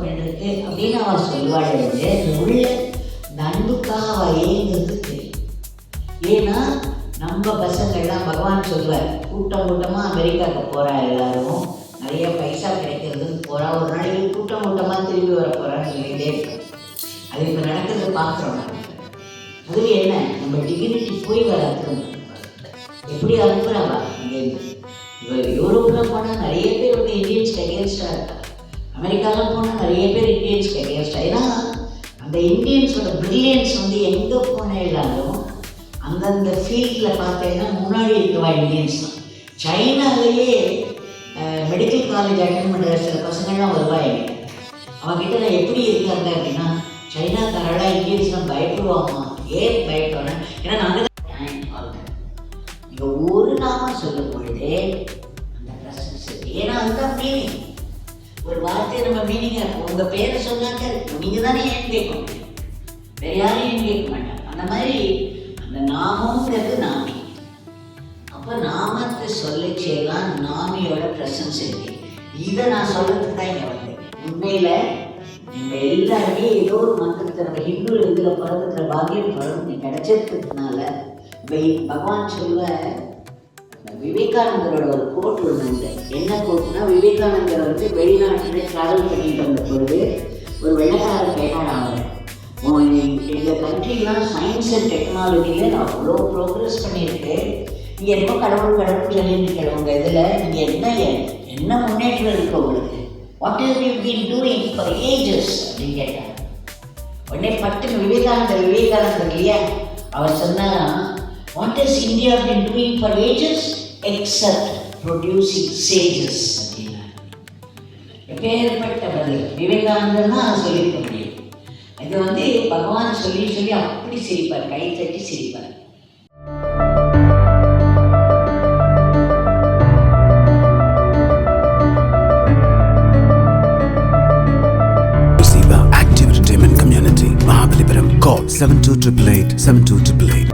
வேண்டியிருக்கு அப்படின்னு அவன் சொல்லுவாள். உள்ள நண்புக்காக அவள் ஏங்கிறது தெரியும். ஏன்னா நம்ம பசங்கள்லாம் பகவான் சொல்வார், கூட்டம் கூட்டமாக அமெரிக்காவுக்கு போகிறா, எல்லாரும் நிறைய பைசா கிடைக்கிறதுன்னு போகிறா, ஒரு நாளைக்கு கூட்டம் கூட்டமாக திரும்பி வர போகிறான்னு சொல்லிகிட்டே இருக்கோம். அது இப்போ நடக்கிறது பார்க்குறோம். அதுவே என்ன, நம்ம டிகிரிட்டி போய் வர அனுப்புறோம். எப்படி அனுப்புகிறாங்க இங்கேருந்து? யூரோப்பில் போனால் நிறைய பேர் வந்து இந்தியன்ஸ்க்கு அகேன்ஸ்டாக இருக்கா, அமெரிக்காவில் போனால் நிறைய பேர் இந்தியன்ஸ்க்கு அகேன்ஸ்டாக. ஏன்னா அந்த இந்தியன்ஸோட பிரில்லியன்ஸ் வந்து எங்கே போனாலும் அந்தந்த ஃபீல்டில் பார்த்தீங்கன்னா முன்னாடி இருக்கவா இந்தியன்ஸ் தான். சைனாலேயே மெடிக்கல் காலேஜ் அட்டன் பண்ணுற சில பசங்கள்லாம் வருவாங்க. அவங்ககிட்ட நான் எப்படி இருக்காங்க அப்படின்னா, சைனாக்காரெல்லாம் இந்தியன்ஸ்லாம் பயப்படுவாமா? ஏன் பயப்படுவாங்க? ஏன்னா நாங்கள் தான் நீங்கள் ஒரு நாம சொல்லும் பொழுதே அந்த பிரசன்ஸ் இருக்குது. ஏன்னா அதுதான் மீனிங். ஒரு வார்த்தையை நம்ம மீனிங்காக இருக்கும். உங்கள் பேரை சொன்னாக்க நீங்கள் தானே ஏன் கேட்க முடியும், வேறு யாரும் ஏன் கேட்க மாட்டாங்க. அந்த மாதிரி அந்த நாமங்கிறது நாமி. அப்போ நாமத்தை சொல்லச்சேலாம் நாமியோட பிரசன்ஸ் இருக்கு. இதை நான் சொல்றதுக்கு தான் இங்கே வந்தேன். உண்மையில் நம்ம எல்லாருமே ஏதோ ஒரு மந்திரத்தை, நம்ம ஹிந்து இதில் பிறந்துக்கிற பாக்கியம் பிறந்து கிடைச்சிருக்கிறதுனால பகவான் சொல்ல, விவேகானந்தரோட ஒரு கோட் ஒன்று உண்டு. என்ன கோட்னா, விவேகானந்தர் வந்து வெளிநாட்டிலே ட்ராவல் பண்ணிட்டு வந்த பொழுது ஒரு வெள்ளக்காரர் கேட்டாராங்க, எங்கள் கண்ட்ரிலாம் சயின்ஸ் அண்ட் டெக்னாலஜியில் நான் அவ்வளோ ப்ரோக்ரஸ் பண்ணியிருக்கேன், நீங்கள் என்னமோ கடவுள் கடவுள் சொல்லியிருக்கீங்க, உங்கள் இதில் நீங்கள் என்ன முன்னேற்றம் இருக்கு உங்களுக்கு, what have you been doing for ages அப்படின்னு கேட்டாங்க. உடனே பட்டுன்னு விவேகானந்தர் இல்லையா, அவர் சொன்னாரா, what has India been doing for ages except producing sages அப்படின்னா. எப்பேற்பட்ட பதில் விவேகானந்தர் தான் சொல்லியிருக்க முடியும். இது வந்து பகவான் சொல்லி சொல்லி அப்படி சிரிப்பார், கை தட்டி சிரிப்பார். Active Entertainment Community, Mahabalipuram. Call 7288 7288.